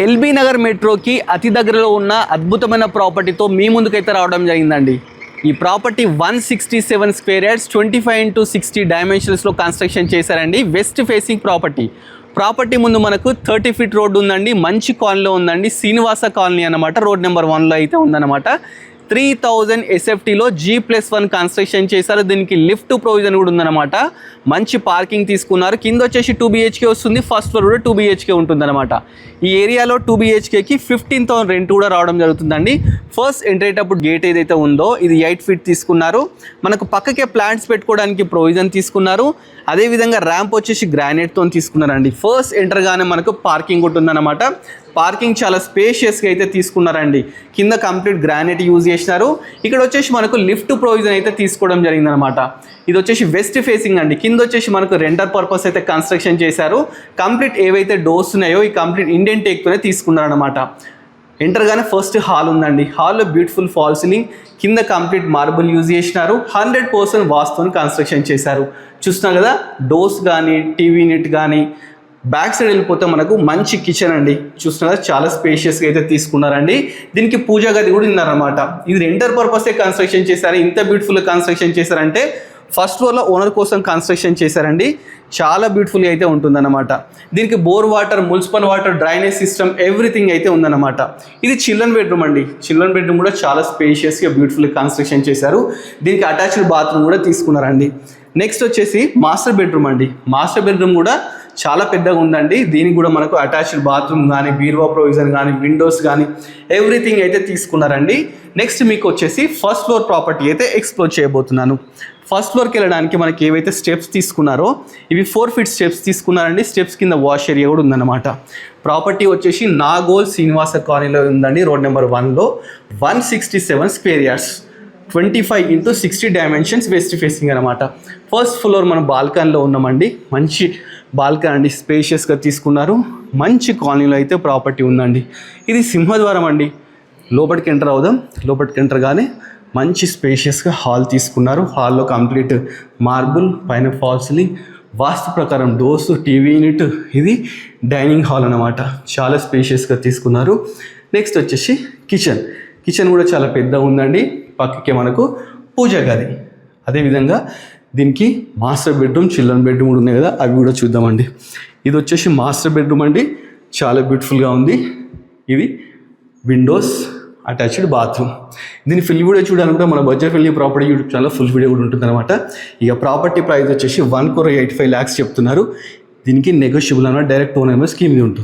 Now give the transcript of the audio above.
LB Nagar మెట్రోకి అతి దగ్గరలో ఉన్న అద్భుతమైన ప్రాపర్టీతో మీ ముందుకైతే రావడం జరిగిందండి. ఈ ప్రాపర్టీ 167 స్క్వేర్ యార్డ్స్ 25x60 డైమెన్షన్స్లో కన్స్ట్రక్షన్ చేశారండి. వెస్ట్ ఫేసింగ్ ప్రాపర్టీ ముందు మనకు 30 ఫీట్ రోడ్డు ఉందండి. మంచి కాలనీలో ఉందండి. శ్రీనివాస కాలనీ అనమాట. రోడ్ నెంబర్ 1లో అయితే ఉందన్నమాట. 3000 SFTలో G+1 కన్స్ట్రక్షన్ చేశారు. దీనికి లిఫ్ట్ ప్రొవిజన్ కూడా ఉందన్నమాట. మంచి పార్కింగ్ తీసుకున్నారు. కింద వచ్చేసి 2 BHK వస్తుంది. ఫస్ట్ ఫ్లోర్ కూడా 2 BHK ఉంటుందన్నమాట. ఈ ఏరియాలో 2 BHKకి 15,000 రెంట్ కూడా రావడం జరుగుతుందండి. ఫస్ట్ ఎంటర్ అయ్యేటప్పుడు గేట్ ఏదైతే ఉందో ఇది 8 ఫీట్ తీసుకున్నారు. మనకు పక్కకే ప్లాంట్స్ పెట్టుకోవడానికి ప్రొవిజన్ తీసుకున్నారు. అదేవిధంగా ర్యాంప్ వచ్చేసి గ్రానైట్తో తీసుకున్నారండి. ఫస్ట్ ఎంటర్గానే మనకు పార్కింగ్ ఉంటుందన్నమాట. పార్కింగ్ చాలా స్పేషియస్గా అయితే తీసుకున్నారండి. కింద కంప్లీట్ గ్రానైట్ యూజ్ చేసినారు. ఇక్కడ వచ్చేసి మనకు లిఫ్ట్ ప్రొవిజన్ అయితే తీసుకోవడం జరిగిందనమాట. ఇది వచ్చేసి వెస్ట్ ఫేసింగ్ అండి. కింద వచ్చేసి మనకు రెంటర్ పర్పస్ అయితే కన్స్ట్రక్షన్ చేశారు. కంప్లీట్ ఏవైతే డోర్స్ ఉన్నాయో ఈ కంప్లీట్ ఇండియన్ టేక్తోనే తీసుకున్నారనమాట. ఎంటర్గానే ఫస్ట్ హాల్ ఉందండి. హాల్లో బ్యూటిఫుల్ ఫాల్ సీలింగ్, కింద కంప్లీట్ మార్బుల్ యూజ్ చేసినారు. 100% వాస్తుని కన్స్ట్రక్షన్ చేశారు. చూస్తున్నా కదా, డోర్స్ కానీ టీవీ యూనిట్ కానీ. బ్యాక్ సైడ్ వెళ్ళిపోతే మనకు మంచి కిచెన్ అండి. చూస్తున్నారు చాలా స్పేషియస్గా అయితే తీసుకున్నారండి. దీనికి పూజా గది కూడా ఉన్నారనమాట. ఇది రెంటర్ పర్పసే కన్స్ట్రక్షన్ చేశారు. ఇంత బ్యూటిఫుల్గా కన్స్ట్రక్షన్ చేశారంటే ఫస్ట్ ఫ్లోర్లో ఓనర్ కోసం కన్స్ట్రక్షన్ చేశారండి. చాలా బ్యూటిఫుల్గా అయితే ఉంటుందన్నమాట. దీనికి bore water, municipal water, drainage system everything అయితే ఉందన్నమాట. ఇది చిల్డ్రన్ బెడ్రూమ్ అండి. చిల్డ్రన్ బెడ్రూమ్ కూడా చాలా స్పేషియస్గా బ్యూటిఫుల్గా కన్స్ట్రక్షన్ చేశారు. దీనికి అటాచ్డ్ బాత్రూమ్ కూడా తీసుకున్నారండి. నెక్స్ట్ వచ్చేసి మాస్టర్ బెడ్రూమ్ అండి. మాస్టర్ బెడ్రూమ్ కూడా చాలా పెద్దగా ఉందండి. దీనికి కూడా మనకు అటాచ్డ్ బాత్రూమ్ కానీ, బీరువా ప్రొవిజన్ కానీ, విండోస్ కానీ ఎవ్రీథింగ్ అయితే తీసుకున్నారండి. నెక్స్ట్ మీకు వచ్చేసి ఫస్ట్ ఫ్లోర్ ప్రాపర్టీ అయితే ఎక్స్ప్లోర్ చేయబోతున్నాను. ఫస్ట్ ఫ్లోర్కి వెళ్ళడానికి మనకి ఏవైతే స్టెప్స్ తీసుకున్నారో ఇవి 4 ఫీట్ స్టెప్స్ తీసుకున్నారండి. స్టెప్స్ కింద వాష్ ఏరియా కూడా ఉందన్నమాట. ప్రాపర్టీ వచ్చేసి నాగోల్ శ్రీనివాస కాలనీలో ఉందండి. రోడ్ నెంబర్ 1లో 167 square yards 25x60 dimensions west facing అనమాట. ఫస్ట్ ఫ్లోర్ మనం బాల్కనీలో ఉన్నామండి. మంచి బాల్కనీ అండి, స్పేషియస్గా తీసుకున్నారు. మంచి కాలనీలో అయితే ప్రాపర్టీ ఉందండి. ఇది సింహద్వారం అండి. లోపలికి ఎంటర్ అవుదాం. లోపలికి ఎంటర్ గానే మంచి స్పేషియస్గా హాల్ తీసుకున్నారు. హాల్లో కంప్లీట్ మార్బుల్, పైన ఫాల్ సీలింగ్, వాస్తు ప్రకారం డోర్స్, టీవీ యూనిట్. ఇది డైనింగ్ హాల్ అనమాట. చాలా స్పేషియస్గా తీసుకున్నారు. నెక్స్ట్ వచ్చేసి కిచెన్ కూడా చాలా పెద్దగా ఉందండి. పక్కకే మనకు పూజా గది. అదేవిధంగా దీనికి మాస్టర్ బెడ్రూమ్, చిల్డ్రన్ బెడ్రూమ్ కూడా ఉన్నాయి కదా, అవి కూడా చూద్దామండి. ఇది వచ్చేసి మాస్టర్ బెడ్రూమ్ అండి. చాలా బ్యూటిఫుల్గా ఉంది. ఇది విండోస్, అటాచ్డ్ బాత్రూమ్. దీని ఫుల్ వీడియో చూడాలనుకుంటే మన బడ్జెట్ ఫ్రెండ్లీ ప్రాపర్టీ యూట్యూబ్ ఛానల్లో ఫుల్ వీడియో కూడా ఉంటుందన్నమాట. ఇక ప్రాపర్టీ ప్రైస్ వచ్చేసి 1,85,00,000 చెప్తున్నారు. దీనికి నెగోషియబుల్ అన్న డైరెక్ట్ ఓనర్ స్కీమ్ ఉంటుంది.